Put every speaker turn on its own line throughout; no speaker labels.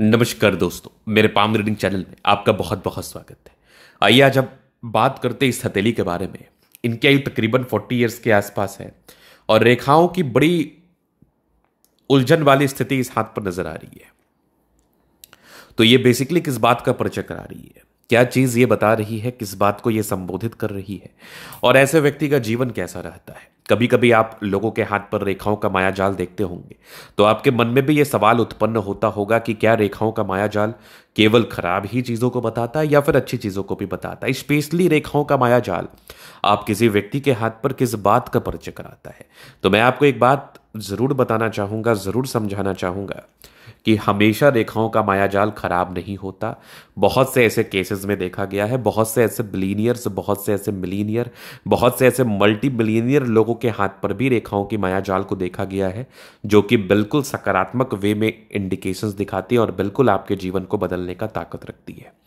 नमस्कार दोस्तों, मेरे पाम रीडिंग चैनल में आपका बहुत बहुत स्वागत है। आइए आज हम बात करते हैं इस हथेली के बारे में। इनकी आयु तकरीबन 40 ईयर्स के आसपास है और रेखाओं की बड़ी उलझन वाली स्थिति इस हाथ पर नजर आ रही है। तो ये बेसिकली किस बात का परिचय करा रही है, क्या चीज ये बता रही है, किस बात को ये संबोधित कर रही है और ऐसे व्यक्ति का जीवन कैसा रहता है। कभी कभी आप लोगों के हाथ पर रेखाओं का मायाजाल देखते होंगे तो आपके मन में भी ये सवाल उत्पन्न होता होगा कि क्या रेखाओं का मायाजाल केवल खराब ही चीजों को बताता है या फिर अच्छी चीजों को भी बताता है। स्पेशली रेखाओं का मायाजाल आप किसी व्यक्ति के हाथ पर किस बात का परिचय कराता है। तो मैं आपको एक बात जरूर बताना चाहूंगा, जरूर समझाना चाहूंगा कि हमेशा रेखाओं का मायाजाल खराब नहीं होता। बहुत से ऐसे केसेस में देखा गया है, बहुत से ऐसे बिलीनियर्स, बहुत से ऐसे मिलीनियर, बहुत से ऐसे मल्टी बिलीनियर लोगों के हाथ पर भी रेखाओं की मायाजाल को देखा गया है, जो कि बिल्कुल सकारात्मक वे में इंडिकेशंस दिखाती है और बिल्कुल आपके जीवन को बदलने का ताकत रखती है।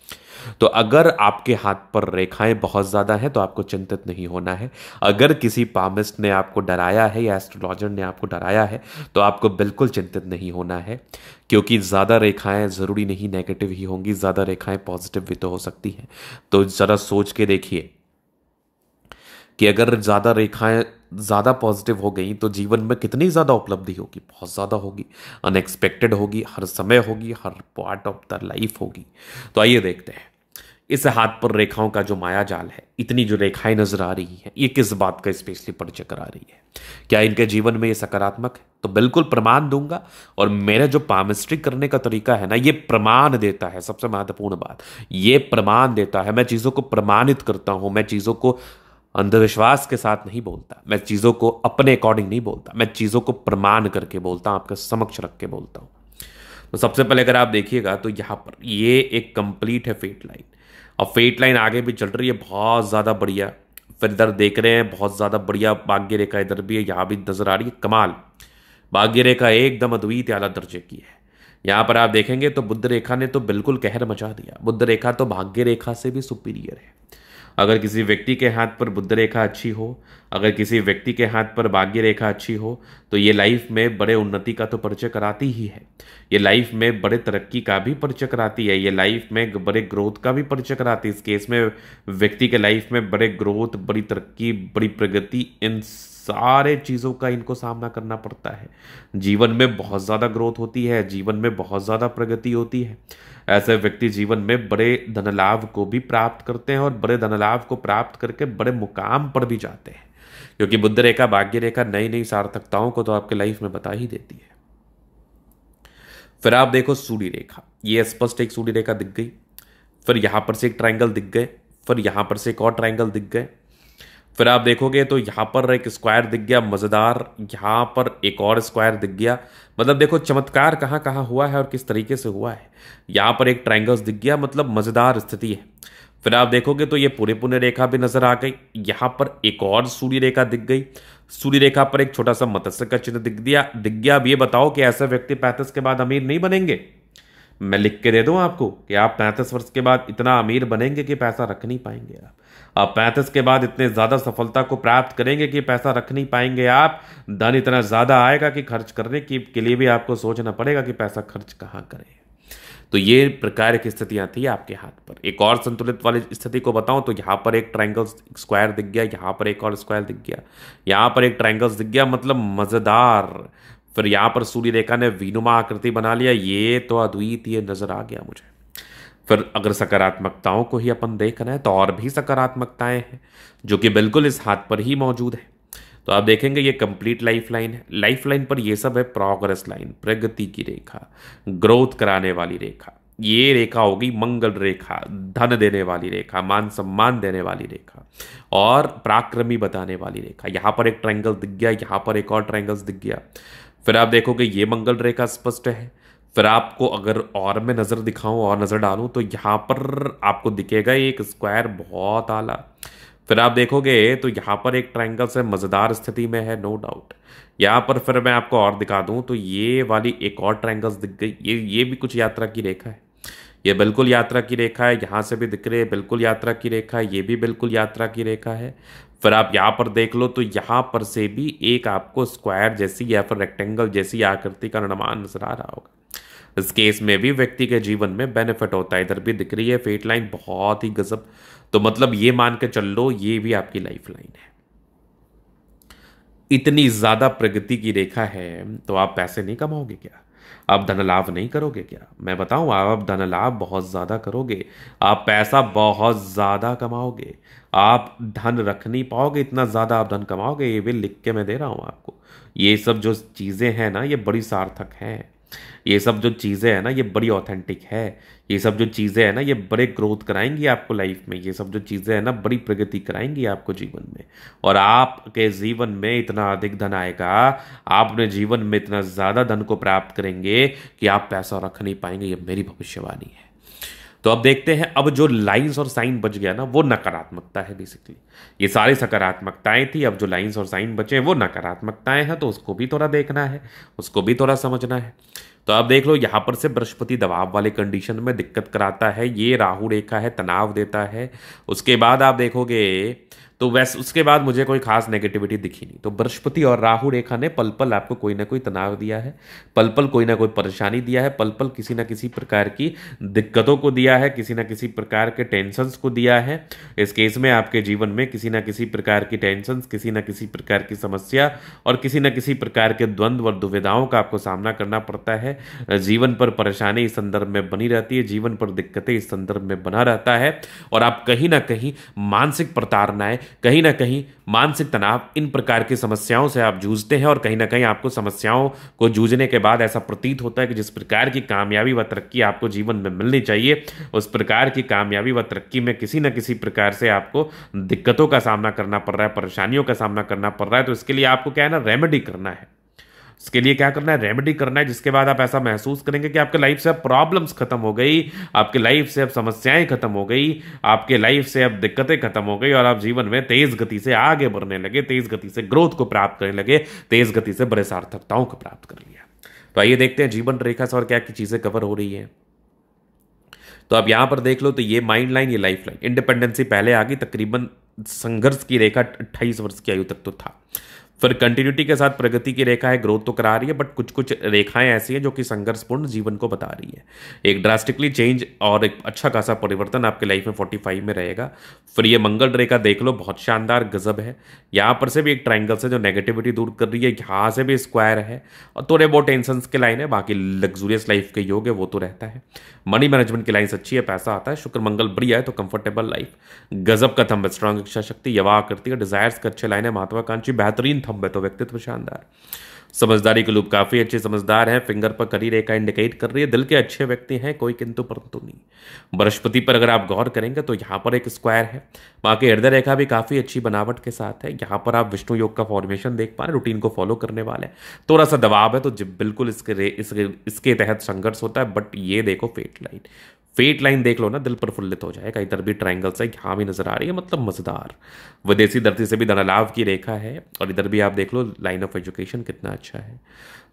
तो अगर आपके हाथ पर रेखाएं बहुत ज्यादा हैं तो आपको चिंतित नहीं होना है। अगर किसी पामिस्ट ने आपको डराया है या एस्ट्रोलॉजर ने आपको डराया है तो आपको बिल्कुल चिंतित नहीं होना है, क्योंकि ज्यादा रेखाएं जरूरी नहीं नेगेटिव ही होंगी, ज्यादा रेखाएं पॉजिटिव भी तो हो सकती हैं। तो जरा सोच के देखिए कि अगर ज्यादा रेखाएं ज्यादा पॉजिटिव हो गई तो जीवन में कितनी ज्यादा उपलब्धि होगी, बहुत ज्यादा होगी, अनएक्सपेक्टेड होगी, हर समय होगी, हर पार्ट ऑफ द लाइफ होगी। तो आइए देखते हैं इस हाथ पर रेखाओं का जो मायाजाल है, इतनी जो रेखाएं नजर आ रही हैं, ये किस बात का स्पेशली परिचय करा रही है। क्या इनके जीवन में ये सकारात्मक है? तो बिल्कुल प्रमाण दूंगा। और मेरा जो पामिस्ट्री करने का तरीका है ना, ये प्रमाण देता है। सबसे महत्वपूर्ण बात, ये प्रमाण देता है। मैं चीजों को प्रमाणित करता हूं, मैं चीजों को अंधविश्वास के साथ नहीं बोलता, मैं चीजों को अपने अकॉर्डिंग नहीं बोलता, मैं चीजों को प्रमाण करके बोलता हूं, आपके समक्ष रख के बोलता हूं। तो सबसे पहले अगर आप देखिएगा तो यहां पर ये एक कंप्लीट है फेट लाइन। अब फेट लाइन आगे भी चल रही है, बहुत ज्यादा बढ़िया। फिर इधर देख रहे हैं बहुत ज्यादा बढ़िया भाग्य रेखा इधर भी है, यहां भी नजर आ रही है। कमाल, भाग्य रेखा एकदम अद्वितीय आला दर्जे की है। यहां पर आप देखेंगे तो बुध रेखा ने तो बिल्कुल कहर मचा दिया। बुध रेखा तो भाग्य रेखा से भी सुपीरियर है। अगर किसी व्यक्ति के हाथ पर बुध रेखा अच्छी हो, अगर किसी व्यक्ति के हाथ पर भाग्य रेखा अच्छी हो, तो ये लाइफ में बड़े उन्नति का तो परिचय कराती ही है। ये लाइफ में बड़े तरक्की का भी परिचय कराती है। ये लाइफ में बड़े ग्रोथ का भी परिचय कराती है। इस केस में व्यक्ति के लाइफ में बड़े ग्रोथ, बड़ी तरक्की, बड़ी प्रगति, इन सारे चीज़ों का इनको सामना करना पड़ता है। जीवन में बहुत ज़्यादा ग्रोथ होती है, जीवन में बहुत ज़्यादा प्रगति होती है। ऐसे व्यक्ति जीवन में बड़े धन लाभ को भी प्राप्त करते हैं और बड़े धन लाभ को प्राप्त करके बड़े मुकाम पर भी जाते हैं, क्योंकि बुध रेखा, भाग्य रेखा नई नई सार्थकताओं को तो आपके लाइफ में बता ही देती है। फिर आप देखो सूर्य रेखा, ये स्पष्ट एक सूर्य रेखा दिख गई। फिर यहां पर से एक ट्रायंगल दिख गए, फिर यहां पर से एक और ट्रायंगल दिख गए। फिर आप देखोगे तो यहां पर एक स्क्वायर दिख गया मजेदार, यहां पर एक और स्क्वायर दिख गया। मतलब देखो चमत्कार कहां कहां हुआ है और किस तरीके से हुआ है। यहां पर एक ट्रायंगल्स दिख गया, मतलब मजेदार स्थिति है। फिर आप देखोगे तो ये पूरे पुण्य रेखा भी नजर आ गई। यहां पर एक और सूर्य रेखा दिख गई। सूर्य रेखा पर एक छोटा सा मत्स्य का चिन्ह दिख गया। अब ये बताओ कि ऐसे व्यक्ति 35 के बाद अमीर नहीं बनेंगे? मैं लिख के दे दूं आपको कि आप 35 वर्ष के बाद इतना अमीर बनेंगे कि पैसा रख नहीं पाएंगे आप 35 के बाद इतने ज्यादा सफलता को प्राप्त करेंगे कि पैसा रख नहीं पाएंगे आप। धन इतना ज्यादा आएगा कि खर्च करने के लिए भी आपको सोचना पड़ेगा कि पैसा खर्च कहां करें। तो ये प्रकार की स्थितियां थी आपके हाथ पर। एक और संतुलित वाली स्थिति को बताऊं तो यहां पर एक ट्रायंगल स्क्वायर दिख गया, यहां पर एक और स्क्वायर दिख गया, यहां पर एक ट्रायंगल्स दिख गया, मतलब मजेदार। फिर यहां पर सूर्य रेखा ने वीनुमा आकृति बना लिया, ये तो अद्वितीय नजर आ गया मुझे। फिर अगर सकारात्मकताओं को ही अपन देख रहे हैं तो और भी सकारात्मकताएं हैं जो कि बिल्कुल इस हाथ पर ही मौजूद है। तो आप देखेंगे ये कंप्लीट लाइफ लाइन है। लाइफ लाइन पर ये सब है प्रोग्रेस लाइन, प्रगति की रेखा, ग्रोथ कराने वाली रेखा। ये रेखा होगी मंगल रेखा, धन देने वाली रेखा, मान सम्मान देने वाली रेखा और पराक्रमी बताने वाली रेखा। यहां पर एक ट्रायंगल दिख गया, यहां पर एक और ट्रायंगल्स दिख गया। फिर आप देखोगे ये मंगल रेखा स्पष्ट है। फिर आपको अगर और मैं नजर दिखाऊं और नजर डालूं तो यहां पर आपको दिखेगा एक स्क्वायर बहुत आला। फिर आप देखोगे तो यहां पर एक ट्रायंगल से मजेदार स्थिति में है, नो डाउट। यहां पर फिर मैं आपको और दिखा दूं तो ये वाली एक और ट्रायंगल्स दिख गई। ये भी कुछ यात्रा की रेखा है, ये बिल्कुल यात्रा की रेखा है। यहां से भी दिख रही है, बिल्कुल यात्रा की रेखा है। ये भी बिल्कुल यात्रा की रेखा है। फिर आप यहां पर देख लो तो यहां पर से भी एक आपको स्क्वायर जैसी या फिर रेक्टेंगल जैसी आकृति का निर्माण नजर आ रहा होगा। इस केस में भी व्यक्ति के जीवन में बेनिफिट होता है। इधर भी दिख रही है फेट लाइन, बहुत ही गजब। तो मतलब ये मान के चल लो ये भी आपकी लाइफ लाइन है। इतनी ज्यादा प्रगति की रेखा है तो आप पैसे नहीं कमाओगे क्या? आप धन लाभ नहीं करोगे क्या? मैं बताऊं, आप धन लाभ बहुत ज्यादा करोगे, आप पैसा बहुत ज्यादा कमाओगे, आप धन रख नहीं पाओगे, इतना ज्यादा आप धन कमाओगे। ये भी लिख के मैं दे रहा हूं आपको। ये सब जो चीजें हैं ना ये बड़ी सार्थक हैं। ये सब जो चीज़ें हैं ना ये बड़ी ऑथेंटिक है। ये सब जो चीज़ें हैं ना ये बड़े ग्रोथ कराएंगी आपको लाइफ में। ये सब जो चीज़ें हैं ना बड़ी प्रगति कराएंगी आपको जीवन में। और आपके जीवन में इतना अधिक धन आएगा, आप अपने जीवन में इतना ज़्यादा धन को प्राप्त करेंगे कि आप पैसा रख नहीं पाएंगे। ये मेरी भविष्यवाणी है। तो अब देखते हैं, अब जो लाइंस और साइन बच गया ना वो नकारात्मकता है बेसिकली। ये सारी सकारात्मकताएं थी, अब जो लाइंस और साइन बचे वो नकारात्मकताएं हैं। तो उसको भी थोड़ा देखना है, उसको भी थोड़ा समझना है। तो आप देख लो यहां पर से बृहस्पति दबाव वाले कंडीशन में दिक्कत कराता है, ये राहु रेखा है, तनाव देता है। उसके बाद आप देखोगे तो वैसे उसके बाद मुझे कोई खास नेगेटिविटी दिखी नहीं। तो बृहस्पति और राहु रेखा ने पल पल आपको कोई ना कोई तनाव दिया है, पल पल कोई ना कोई परेशानी दिया है, पल पल किसी ना किसी प्रकार की दिक्कतों को दिया है, किसी ना किसी प्रकार के टेंशंस को दिया है। इस केस में आपके जीवन में किसी ना किसी प्रकार की टेंशंस, किसी ना किसी प्रकार की समस्या और किसी ना किसी प्रकार के द्वंद्व और दुविधाओं का आपको सामना करना पड़ता है। जीवन पर परेशानी इस संदर्भ में बनी रहती है, जीवन पर दिक्कतें इस संदर्भ में बना रहता है। और आप कहीं ना कहीं मानसिक प्रताड़नाएं, कहीं ना कहीं मानसिक तनाव, इन प्रकार की समस्याओं से आप जूझते हैं। और कहीं ना कहीं आपको समस्याओं को जूझने के बाद ऐसा प्रतीत होता है कि जिस प्रकार की कामयाबी व तरक्की आपको जीवन में मिलनी चाहिए उस प्रकार की कामयाबी व तरक्की में किसी न किसी प्रकार से आपको दिक्कतों का सामना करना पड़ रहा है, परेशानियों का सामना करना पड़ रहा है। तो इसके लिए आपको क्या है ना, रेमेडी करना है। इसके लिए क्या करना है, रेमेडी करना है, जिसके बाद आप ऐसा महसूस करेंगे कि आपके लाइफ से अब प्रॉब्लम्स खत्म हो गई, आपके लाइफ से अब समस्याएं खत्म हो गई, आपके लाइफ से अब दिक्कतें खत्म हो गई और आप जीवन में तेज गति से आगे बढ़ने लगे, तेज गति से ग्रोथ को प्राप्त करने लगे, तेज गति से बड़े सार्थकताओं को प्राप्त कर लिया। तो आइए देखते हैं जीवन रेखा से और क्या क्या चीजें कवर हो रही है। तो आप यहां पर देख लो, तो ये माइंड लाइन, ये लाइफ लाइन, इंडिपेंडेंसी पहले आ गई। तकरीबन संघर्ष की रेखा 28 वर्ष की आयु तक तो था। फिर कंटिन्यूटी के साथ प्रगति की रेखा है, ग्रोथ तो करा रही है, बट कुछ कुछ रेखाएं ऐसी हैं जो कि संघर्षपूर्ण जीवन को बता रही है। एक ड्रास्टिकली चेंज और एक अच्छा खासा परिवर्तन आपके लाइफ में 45 में रहेगा। फिर ये मंगल रेखा देख लो, बहुत शानदार गजब है। यहाँ पर से भी एक ट्राइंगल से जो नेगेटिविटी दूर कर रही है, यहाँ से भी स्क्वायर है और थोड़े बहुत टेंशन के लाइन है। बाकी लग्जूरियस लाइफ के योग है वो तो रहता है। मनी मैनेजमेंट की लाइन्स अच्छी है, पैसा आता है, शुक्र मंगल बढ़िया है तो कंफर्टेबल लाइफ। गजब का थंब है, स्ट्रांग इच्छा शक्ति, यवा करती है, डिजायर्स का अच्छे लाइन है, महत्वाकांक्षी, बेहतरीन थंब है तो व्यक्तित्व शानदार। समझदारी के लूप काफी अच्छे समझदार हैं, फिंगर पर करी रेखा इंडिकेट कर रही है, दिल के अच्छे व्यक्ति हैं, कोई किंतु परंतु नहीं। बृहस्पति पर अगर आप गौर करेंगे तो यहाँ पर एक स्क्वायर है, वहां की हृदय रेखा भी काफी अच्छी बनावट के साथ है। यहाँ पर आप विष्णु योग का फॉर्मेशन देख पा रहे, रूटीन को फॉलो करने वाले, थोड़ा सा दबाव है तो बिल्कुल इसके तहत संघर्ष होता है। बट ये देखो फेट लाइन, फेट लाइन देख लो ना, दिल प्रफुल्लित हो जाएगा। इधर भी ट्राइंगल्स है, यहाँ भी नजर आ रही है, मतलब मजेदार। विदेशी धरती से भी धन लाभ की रेखा है। और इधर भी आप देख लो लाइन ऑफ एजुकेशन कितना अच्छा है,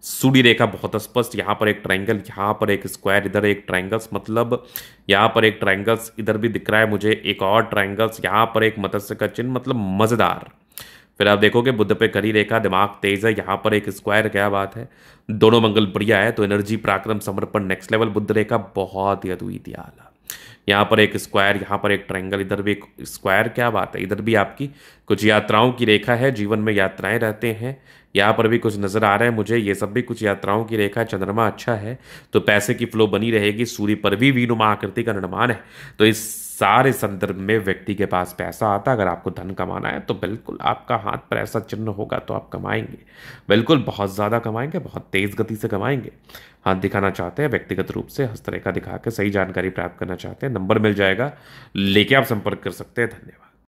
सूडी रेखा बहुत स्पष्ट, यहाँ पर एक ट्राइंगल, यहाँ पर एक स्क्वायर, इधर एक ट्राइंगल्स, मतलब यहाँ पर एक ट्राइंगल्स, इधर भी दिख रहा है मुझे एक और ट्राइंगल्स, यहाँ पर एक मत्स्य का चिन्ह, मतलब मजेदार। फिर आप देखोगे बुध पे करी रेखा, दिमाग तेज है, यहाँ पर एक स्क्वायर, क्या बात है, दोनों मंगल बढ़िया है तो एनर्जी, पराक्रम, समर्पण नेक्स्ट लेवल। बुध रेखा बहुत ही अद्वितीय आला, यहाँ पर एक स्क्वायर, यहाँ पर एक ट्रायंगल, इधर भी एक स्क्वायर, क्या बात है। इधर भी आपकी कुछ यात्राओं की रेखा है, जीवन में यात्राएं रहते हैं, यहाँ पर भी कुछ नजर आ रहा है मुझे, ये सब भी कुछ यात्राओं की रेखा है। चंद्रमा अच्छा है तो पैसे की फ्लो बनी रहेगी, सूर्य पर भी वीनुमा आकृति का निर्माण है। तो इस सारे संदर्भ में व्यक्ति के पास पैसा आता है। अगर आपको धन कमाना है तो बिल्कुल आपका हाथ पर ऐसा चिन्ह होगा तो आप कमाएंगे, बिल्कुल बहुत ज़्यादा कमाएंगे, बहुत तेज़ गति से कमाएंगे। हाथ दिखाना चाहते हैं व्यक्तिगत रूप से, हस्तरेखा दिखा के सही जानकारी प्राप्त करना चाहते हैं, नंबर मिल जाएगा, लेके आप संपर्क कर सकते हैं। धन्यवाद।